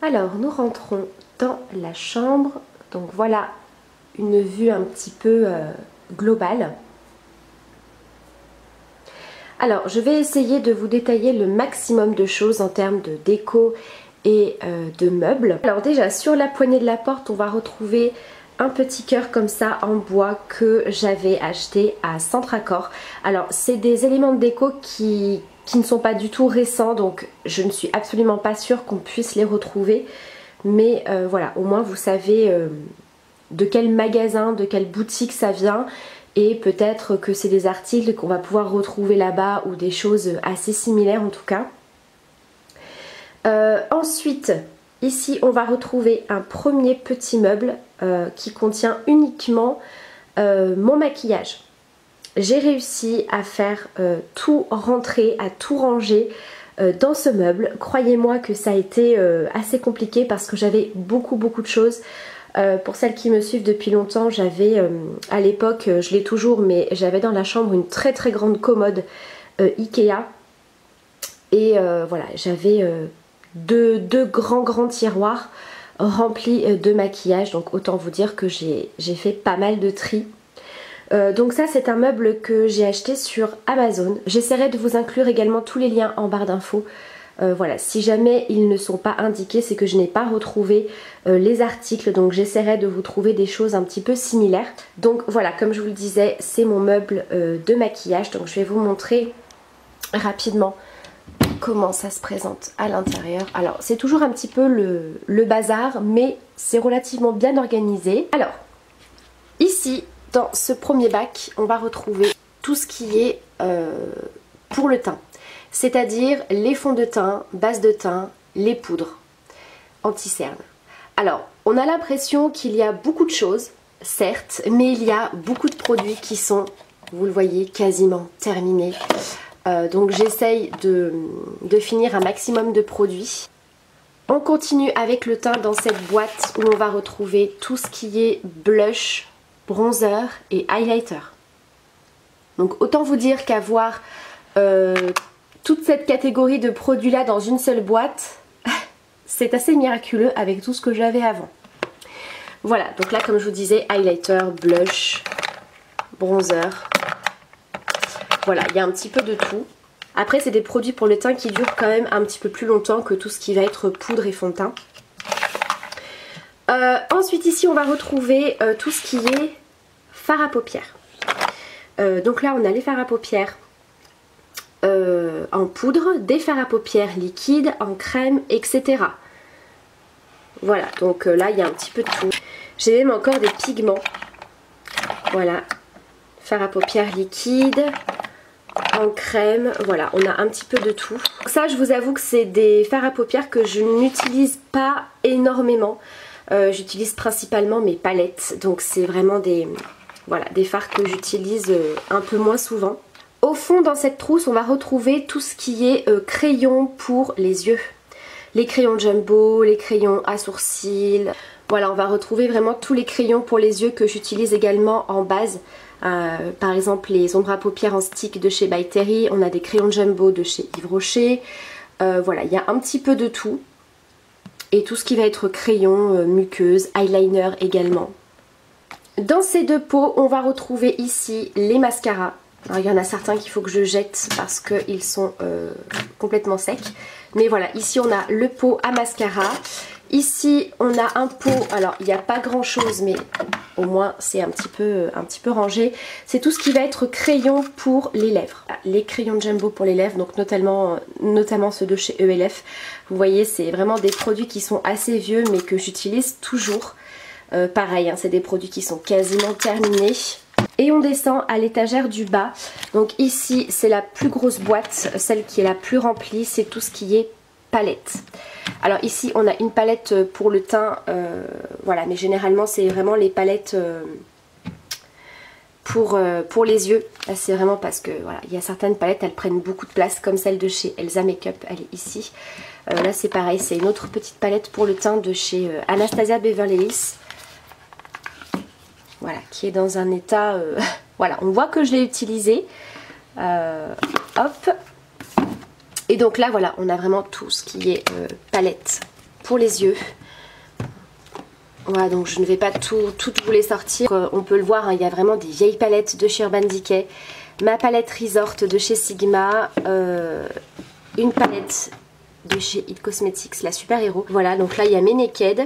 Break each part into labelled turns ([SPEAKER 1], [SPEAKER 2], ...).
[SPEAKER 1] Alors nous rentrons dans la chambre, donc voilà une vue un petit peu globale. Alors je vais essayer de vous détailler le maximum de choses en termes de déco et de meubles. Alors déjà sur la poignée de la porte on va retrouver un petit cœur comme ça en bois que j'avais acheté à Centracor. Alors c'est des éléments de déco qui ne sont pas du tout récents, donc je ne suis absolument pas sûre qu'on puisse les retrouver. Mais voilà, au moins vous savez de quel magasin, de quelle boutique ça vient. Et peut-être que c'est des articles qu'on va pouvoir retrouver là-bas ou des choses assez similaires en tout cas. Ensuite, ici on va retrouver un premier petit meuble qui contient uniquement mon maquillage. J'ai réussi à faire tout rentrer, à tout ranger dans ce meuble. Croyez-moi que ça a été assez compliqué parce que j'avais beaucoup de choses. Pour celles qui me suivent depuis longtemps, j'avais à l'époque, je l'ai toujours, mais j'avais dans la chambre une très grande commode Ikea. Et voilà, j'avais deux grands tiroirs remplis de maquillage. Donc autant vous dire que j'ai fait pas mal de tri. Donc ça c'est un meuble que j'ai acheté sur Amazon. J'essaierai de vous inclure également tous les liens en barre d'infos. Voilà, si jamais ils ne sont pas indiqués, c'est que je n'ai pas retrouvé les articles, donc j'essaierai de vous trouver des choses un petit peu similaires. Donc voilà, comme je vous le disais, c'est mon meuble de maquillage, donc je vais vous montrer rapidement comment ça se présente à l'intérieur. Alors c'est toujours un petit peu le bazar, mais c'est relativement bien organisé. Alors, ici, dans ce premier bac, on va retrouver tout ce qui est pour le teint. C'est-à-dire les fonds de teint, bases de teint, les poudres anti-cerne. Alors, on a l'impression qu'il y a beaucoup de choses, certes, mais il y a beaucoup de produits qui sont, vous le voyez, quasiment terminés. Donc j'essaye de finir un maximum de produits. On continue avec le teint dans cette boîte où on va retrouver tout ce qui est blush, bronzer et highlighter. Donc autant vous dire qu'avoir toute cette catégorie de produits là dans une seule boîte, c'est assez miraculeux avec tout ce que j'avais avant. Voilà, donc là comme je vous disais, highlighter, blush, bronzer. Voilà, il y a un petit peu de tout. Après c'est des produits pour le teint qui durent quand même un petit peu plus longtemps que tout ce qui va être poudre et fond de teint. Ensuite ici on va retrouver tout ce qui est fard à paupières. Donc là on a les fards à paupières en poudre, des fards à paupières liquides, en crème, etc. Voilà, donc là il y a un petit peu de tout. J'ai même encore des pigments. Voilà, fard à paupières liquide, en crème, voilà, on a un petit peu de tout. Donc ça je vous avoue que c'est des fards à paupières que je n'utilise pas énormément. J'utilise principalement mes palettes, donc c'est vraiment des fards que j'utilise un peu moins souvent. Au fond dans cette trousse on va retrouver tout ce qui est crayon pour les yeux. Les crayons Jumbo, les crayons à sourcils. Voilà, on va retrouver vraiment tous les crayons pour les yeux que j'utilise également en base. Par exemple les ombres à paupières en stick de chez By Terry. On a des crayons Jumbo de chez Yves Rocher. Voilà, il y a un petit peu de tout. Et tout ce qui va être crayon, muqueuse, eyeliner également. Dans ces deux pots, on va retrouver ici les mascaras. Alors, il y en a certains qu'il faut que je jette parce qu'ils sont complètement secs. Mais voilà, ici on a le pot à mascara. Ici on a un pot, alors il n'y a pas grand chose mais au moins c'est un petit peu rangé. C'est tout ce qui va être crayon pour les lèvres. Les crayons Jumbo pour les lèvres, donc notamment ceux de chez ELF. Vous voyez, c'est vraiment des produits qui sont assez vieux mais que j'utilise toujours. Pareil, hein, c'est des produits qui sont quasiment terminés. Et on descend à l'étagère du bas. Donc ici c'est la plus grosse boîte, celle qui est la plus remplie, c'est tout ce qui est palette. Alors ici on a une palette pour le teint, voilà, mais généralement c'est vraiment les palettes pour les yeux. Là c'est vraiment parce que voilà, il y a certaines palettes, elles prennent beaucoup de place, comme celle de chez Elsa Makeup, elle est ici. Là c'est pareil, c'est une autre petite palette pour le teint de chez Anastasia Beverly Hills. Voilà, qui est dans un état... voilà, on voit que je l'ai utilisé. Hop. Et donc là, voilà, on a vraiment tout ce qui est palette pour les yeux. Voilà, donc je ne vais pas toutes vous les sortir. On peut le voir, hein, il y a vraiment des vieilles palettes de chez Urban Decay. Ma palette Resort de chez Sigma. Une palette de chez It Cosmetics, la Super Hero. Voilà, donc là il y a mes Naked.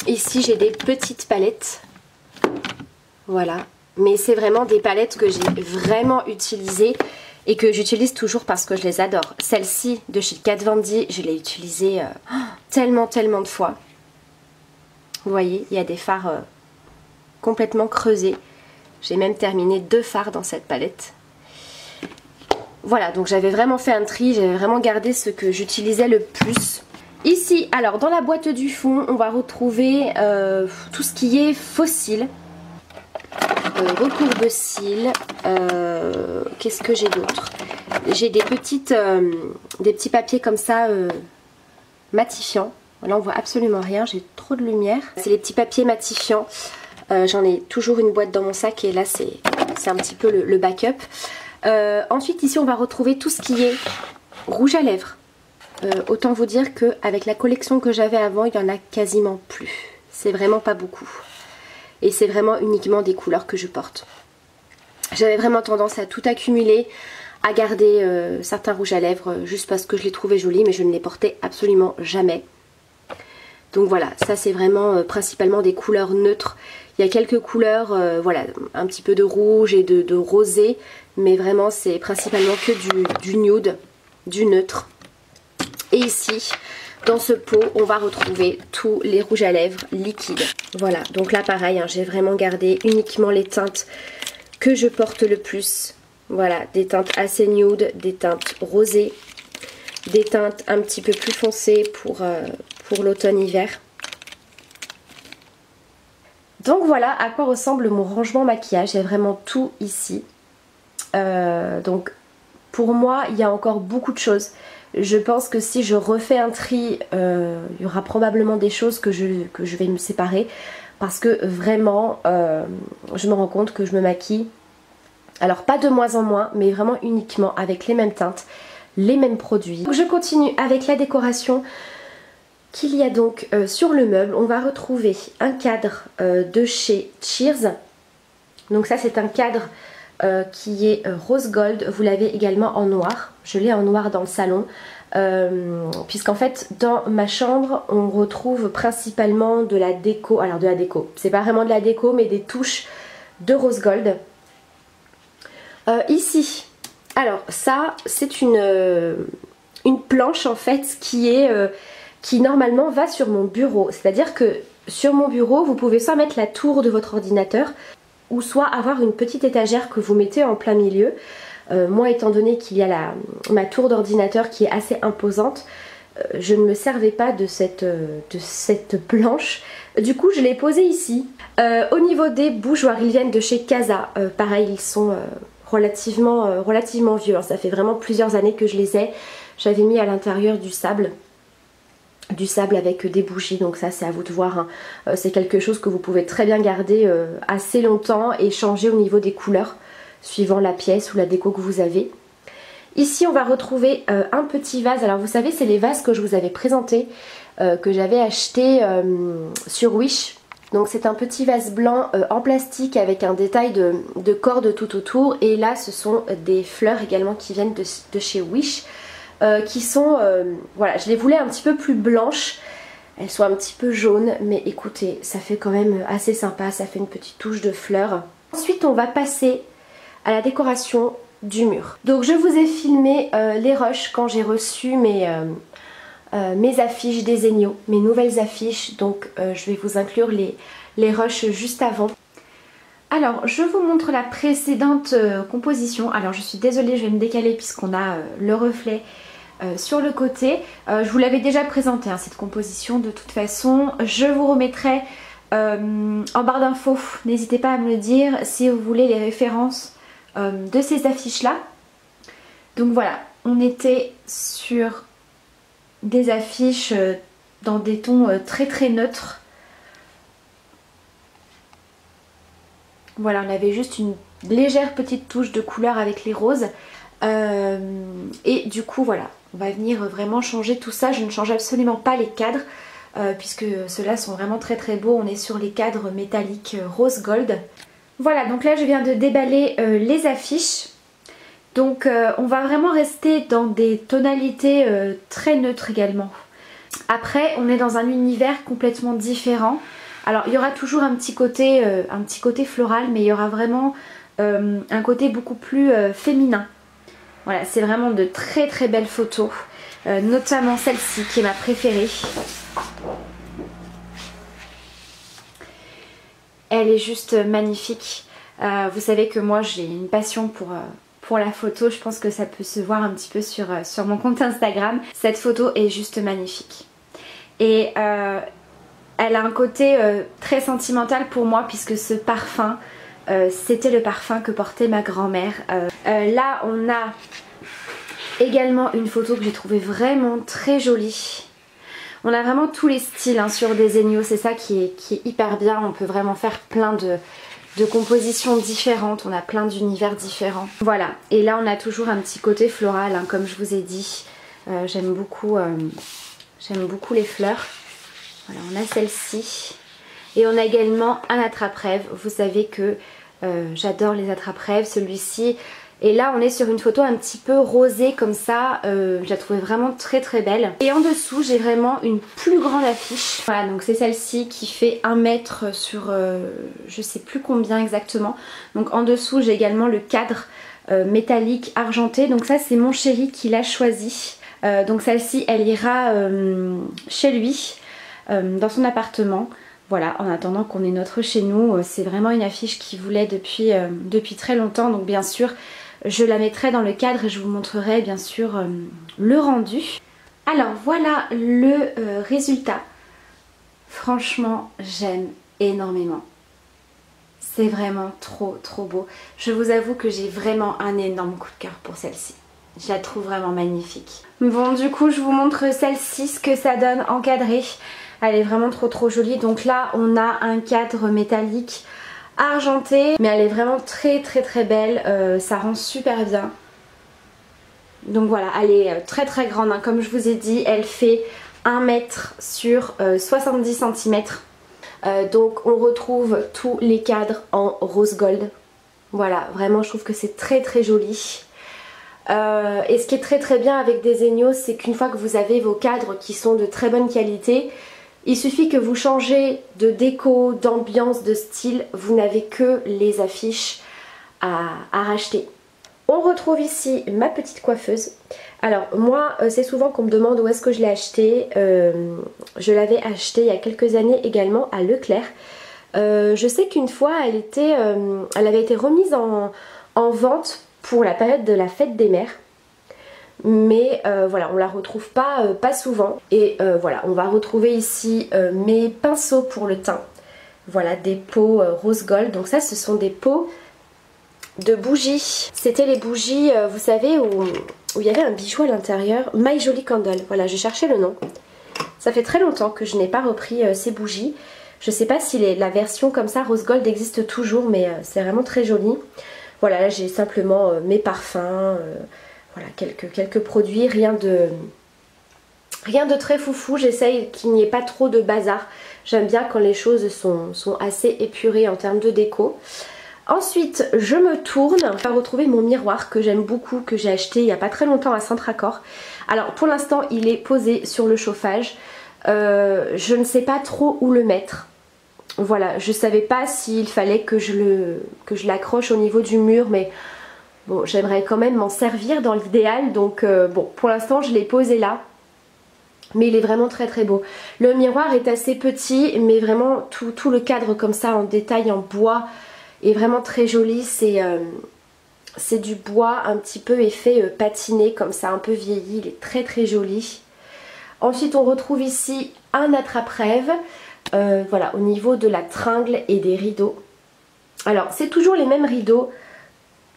[SPEAKER 1] Ici j'ai des petites palettes. Voilà. Mais c'est vraiment des palettes que j'ai vraiment utilisées et que j'utilise toujours parce que je les adore. Celle-ci de chez Kat Von D, je l'ai utilisée tellement de fois. Vous voyez, il y a des fards complètement creusés. J'ai même terminé 2 fards dans cette palette. Voilà, donc j'avais vraiment fait un tri, j'avais vraiment gardé ce que j'utilisais le plus. Ici, alors dans la boîte du fond, on va retrouver tout ce qui est fossile. Recours de cils. Qu'est-ce que j'ai d'autre? J'ai des petits papiers comme ça matifiants. Là on voit absolument rien, j'ai trop de lumière. C'est les petits papiers matifiants. J'en ai toujours une boîte dans mon sac et là c'est un petit peu le backup. Ensuite ici on va retrouver tout ce qui est rouge à lèvres. Autant vous dire qu'avec la collection que j'avais avant, il n'y en a quasiment plus. C'est vraiment pas beaucoup. Et c'est vraiment uniquement des couleurs que je porte. J'avais vraiment tendance à tout accumuler, à garder certains rouges à lèvres juste parce que je les trouvais jolis, mais je ne les portais absolument jamais. Donc voilà, ça c'est vraiment principalement des couleurs neutres. Il y a quelques couleurs, voilà, un petit peu de rouge et de rosé, mais vraiment c'est principalement que du nude, du neutre. Et ici, dans ce pot, on va retrouver tous les rouges à lèvres liquides. Voilà, donc là pareil, hein, j'ai vraiment gardé uniquement les teintes que je porte le plus. Voilà, des teintes assez nude, des teintes rosées, des teintes un petit peu plus foncées pour l'automne-hiver. Donc voilà à quoi ressemble mon rangement maquillage. J'ai vraiment tout ici. Donc pour moi, il y a encore beaucoup de choses. Je pense que si je refais un tri, il y aura probablement des choses que je vais me séparer. Parce que vraiment, je me rends compte que je me maquille. Alors pas de moins en moins, mais vraiment uniquement avec les mêmes teintes, les mêmes produits. Donc je continue avec la décoration qu'il y a donc sur le meuble. On va retrouver un cadre de chez Cheers. Donc ça c'est un cadre qui est rose gold. Vous l'avez également en noir. Je l'ai en noir dans le salon. Puisqu'en fait dans ma chambre on retrouve principalement de la déco. Alors de la déco, c'est pas vraiment de la déco mais des touches de rose gold. Ici, alors ça c'est une planche en fait qui normalement va sur mon bureau. C'est-à-dire que sur mon bureau vous pouvez soit mettre la tour de votre ordinateur ou soit avoir une petite étagère que vous mettez en plein milieu. Moi étant donné qu'il y a ma tour d'ordinateur qui est assez imposante, je ne me servais pas de cette planche. Du coup je l'ai posée ici. Au niveau des bougeoirs, ils viennent de chez Casa. Pareil, ils sont relativement vieux. Alors, ça fait vraiment plusieurs années que je les ai. J'avais mis à l'intérieur du sable avec des bougies, donc ça c'est à vous de voir, hein. C'est quelque chose que vous pouvez très bien garder assez longtemps et changer au niveau des couleurs suivant la pièce ou la déco que vous avez. Ici on va retrouver un petit vase. Alors vous savez, c'est les vases que je vous avais présentés, que j'avais acheté sur Wish. Donc c'est un petit vase blanc en plastique avec un détail de cordes tout autour. Et là ce sont des fleurs également qui viennent de chez Wish, qui sont, voilà, je les voulais un petit peu plus blanches. Elles sont un petit peu jaunes, mais écoutez, ça fait quand même assez sympa, ça fait une petite touche de fleurs. Ensuite on va passer à la décoration du mur. Donc je vous ai filmé les rushs quand j'ai reçu mes affiches des Zegno, mes nouvelles affiches. Donc je vais vous inclure les rushs juste avant. Alors je vous montre la précédente composition. Alors je suis désolée, je vais me décaler puisqu'on a le reflet sur le côté. Je vous l'avais déjà présenté, hein, cette composition de toute façon. Je vous remettrai en barre d'infos. N'hésitez pas à me le dire si vous voulez les références de ces affiches là. Donc voilà, on était sur des affiches dans des tons très neutres. Voilà, on avait juste une légère petite touche de couleur avec les roses. Et du coup voilà, on va venir vraiment changer tout ça. Je ne change absolument pas les cadres. puisque ceux-là sont vraiment très très beaux. On est sur les cadres métalliques rose gold. Voilà, donc là je viens de déballer les affiches. Donc on va vraiment rester dans des tonalités très neutres également. Après on est dans un univers complètement différent. Alors il y aura toujours un petit côté floral, mais il y aura vraiment un côté beaucoup plus féminin. Voilà, c'est vraiment de très très belles photos, notamment celle-ci qui est ma préférée. Elle est juste magnifique. Vous savez que moi j'ai une passion pour la photo. Je pense que ça peut se voir un petit peu sur mon compte Instagram. Cette photo est juste magnifique. Et elle a un côté très sentimental pour moi, puisque ce parfum, c'était le parfum que portait ma grand-mère. Là on a également une photo que j'ai trouvée vraiment très jolie. On a vraiment tous les styles hein, sur des Zegno, c'est ça qui est hyper bien. On peut vraiment faire plein de compositions différentes, on a plein d'univers différents. Voilà, et là on a toujours un petit côté floral, hein, comme je vous ai dit. J'aime beaucoup les fleurs. Voilà, on a celle-ci. Et on a également un attrape-rêve. Vous savez que j'adore les attrape-rêves. Celui-ci. Et là on est sur une photo un petit peu rosée comme ça. Je la trouvais vraiment très très belle. Et en dessous j'ai vraiment une plus grande affiche. Voilà, donc c'est celle-ci qui fait 1 mètre sur je sais plus combien exactement. Donc en dessous j'ai également le cadre métallique argenté. Donc ça c'est mon chéri qui l'a choisi. Donc celle-ci elle ira chez lui, dans son appartement. Voilà, en attendant qu'on ait notre chez nous. C'est vraiment une affiche qu'il voulait depuis très longtemps. Donc bien sûr je la mettrai dans le cadre et je vous montrerai bien sûr le rendu. Alors voilà le résultat. Franchement j'aime énormément. C'est vraiment trop trop beau. Je vous avoue que j'ai vraiment un énorme coup de cœur pour celle-ci. Je la trouve vraiment magnifique. Bon, du coup je vous montre celle-ci, ce que ça donne encadré. Elle est vraiment trop trop jolie. Donc là on a un cadre métallique argentée, mais elle est vraiment très très très belle. Ça rend super bien. Donc voilà, elle est très très grande hein. Comme je vous ai dit, elle fait 1 mètre sur 70 cm. Donc on retrouve tous les cadres en rose gold. Voilà, vraiment je trouve que c'est très très joli. Et ce qui est très très bien avec des Zegno, c'est qu'une fois que vous avez vos cadres qui sont de très bonne qualité, il suffit que vous changez de déco, d'ambiance, de style, vous n'avez que les affiches à racheter. On retrouve ici ma petite coiffeuse. Alors moi c'est souvent qu'on me demande où est-ce que je l'ai acheté. Je l'avais acheté il y a quelques années également à Leclerc. Je sais qu'une fois elle avait été remise en vente pour la période de la fête des mères. Mais voilà, on la retrouve pas souvent. Et voilà, on va retrouver ici mes pinceaux pour le teint. Voilà, des pots rose gold. Donc ça, ce sont des pots de bougies. C'était les bougies, vous savez, où il y avait un bijou à l'intérieur. My Jolly Candle. Voilà, je cherchais le nom. Ça fait très longtemps que je n'ai pas repris ces bougies. Je sais pas si la version comme ça, rose gold, existe toujours, mais c'est vraiment très joli. Voilà, là j'ai simplement mes parfums, voilà, quelques produits, rien de très foufou. J'essaye qu'il n'y ait pas trop de bazar. J'aime bien quand les choses sont assez épurées en termes de déco. Ensuite, je me tourne pour retrouver mon miroir que j'aime beaucoup, que j'ai acheté il n'y a pas très longtemps à Centracor. Alors pour l'instant, il est posé sur le chauffage. Je ne sais pas trop où le mettre. Voilà, je savais pas s'il fallait que je l'accroche au niveau du mur, mais bon, j'aimerais quand même m'en servir dans l'idéal. Donc bon, pour l'instant je l'ai posé là. Mais il est vraiment très très beau. Le miroir est assez petit, mais vraiment tout le cadre comme ça en détail en bois est vraiment très joli. C'est du bois un petit peu effet patiné comme ça, un peu vieilli. Il est très très joli. Ensuite on retrouve ici un attrape-rêve. Voilà, au niveau de la tringle et des rideaux. Alors c'est toujours les mêmes rideaux,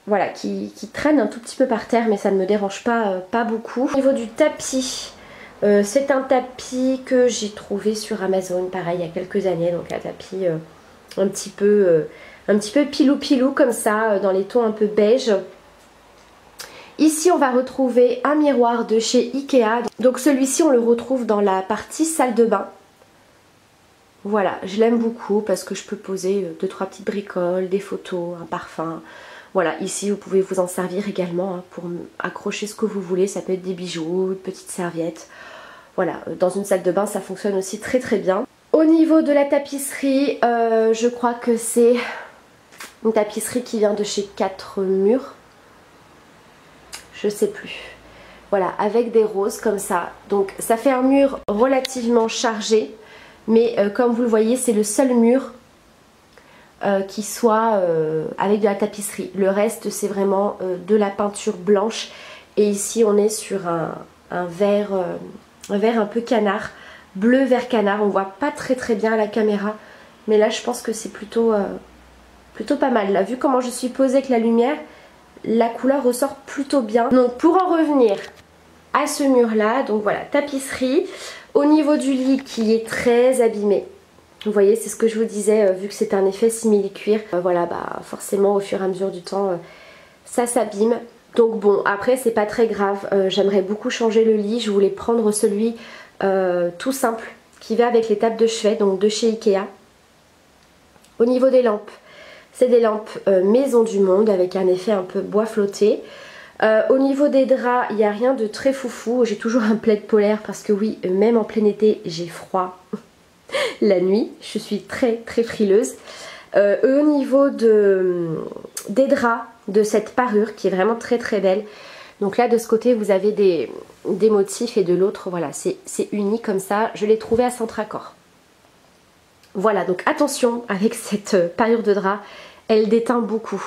[SPEAKER 1] voilà, qui traînent un tout petit peu par terre, mais ça ne me dérange pas beaucoup. Au niveau du tapis, c'est un tapis que j'ai trouvé sur Amazon, pareil, il y a quelques années. Donc un tapis un petit peu pilou comme ça, dans les tons un peu beige. Ici on va retrouver un miroir de chez Ikea. Donc celui-ci on le retrouve dans la partie salle de bain. Voilà, je l'aime beaucoup parce que je peux poser 2-3 petites bricoles, des photos, un parfum. Voilà, ici vous pouvez vous en servir également hein, pour accrocher ce que vous voulez. Ça peut être des bijoux, une petite serviette. Voilà, dans une salle de bain ça fonctionne aussi très très bien. Au niveau de la tapisserie, je crois que c'est une tapisserie qui vient de chez 4 murs. Je sais plus. Voilà, avec des roses comme ça. Donc ça fait un mur relativement chargé. Mais comme vous le voyez, c'est le seul mur qui soit avec de la tapisserie. Le reste, c'est vraiment de la peinture blanche. Et ici, on est sur un vert un peu canard. Bleu vert canard. On voit pas très très bien à la caméra. Mais là, je pense que c'est plutôt pas mal. Là, vu comment je suis posée avec la lumière, la couleur ressort plutôt bien. Donc, pour en revenir à ce mur-là, donc voilà, tapisserie. Au niveau du lit qui est très abîmé, vous voyez, c'est ce que je vous disais, vu que c'est un effet simili-cuir, voilà, bah forcément au fur et à mesure du temps, ça s'abîme. Donc bon, après c'est pas très grave, j'aimerais beaucoup changer le lit, je voulais prendre celui tout simple, qui va avec les tables de chevet, donc de chez Ikea. Au niveau des lampes, c'est des lampes Maison du Monde, avec un effet un peu bois flotté. Au niveau des draps, il n'y a rien de très foufou. J'ai toujours un plaid polaire parce que oui, même en plein été, j'ai froid la nuit. Je suis très très frileuse. Au niveau des draps, de cette parure qui est vraiment très très belle. Donc là, de ce côté, vous avez des motifs et de l'autre, voilà, c'est uni comme ça. Je l'ai trouvé à Centracor. Voilà, donc attention avec cette parure de drap, elle déteint beaucoup.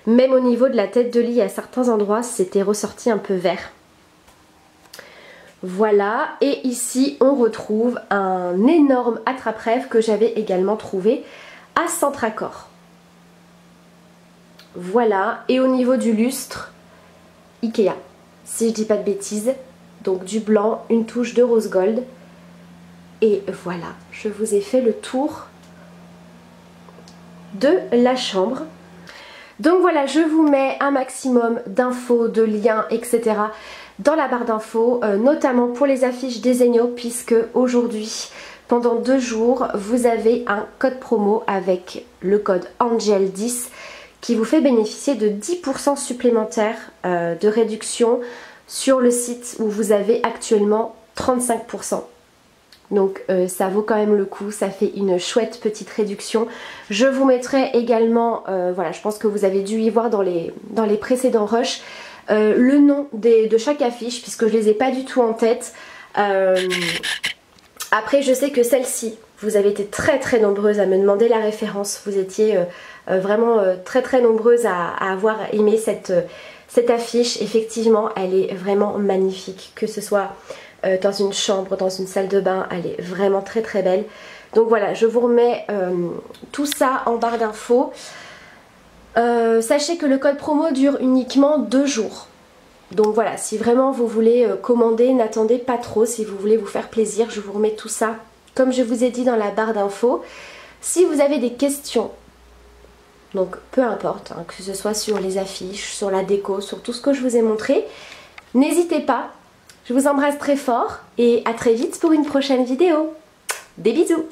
[SPEAKER 1] Même au niveau de la tête de lit, à certains endroits, c'était ressorti un peu vert. Voilà, et ici, on retrouve un énorme attrape-rêve que j'avais également trouvé à Centracor. Voilà, et au niveau du lustre, Ikea, si je dis pas de bêtises. Donc du blanc, une touche de rose gold. Et voilà, je vous ai fait le tour de la chambre. Donc voilà, je vous mets un maximum d'infos, de liens, etc. dans la barre d'infos, notamment pour les affiches des Zegno, puisque aujourd'hui, pendant 2 jours, vous avez un code promo avec le code ANGEL10 qui vous fait bénéficier de 10% supplémentaires de réduction sur le site où vous avez actuellement 35%. Donc ça vaut quand même le coup, ça fait une chouette petite réduction. Je vous mettrai également, voilà, je pense que vous avez dû y voir dans les précédents rushs, le nom de chaque affiche, puisque je les ai pas du tout en tête. Après, je sais que celle-ci, vous avez été très très nombreuses à me demander la référence. Vous étiez vraiment très très nombreuses à avoir aimé cette affiche. Effectivement, elle est vraiment magnifique, que ce soit dans une chambre, dans une salle de bain, elle est vraiment très très belle. Donc voilà, je vous remets tout ça en barre d'infos. Sachez que le code promo dure uniquement 2 jours. Donc voilà, si vraiment vous voulez commander, n'attendez pas trop. Si vous voulez vous faire plaisir, je vous remets tout ça, comme je vous ai dit, dans la barre d'infos. Si vous avez des questions, donc peu importe, hein, que ce soit sur les affiches, sur la déco, sur tout ce que je vous ai montré, n'hésitez pas. Je vous embrasse très fort et à très vite pour une prochaine vidéo. Des bisous!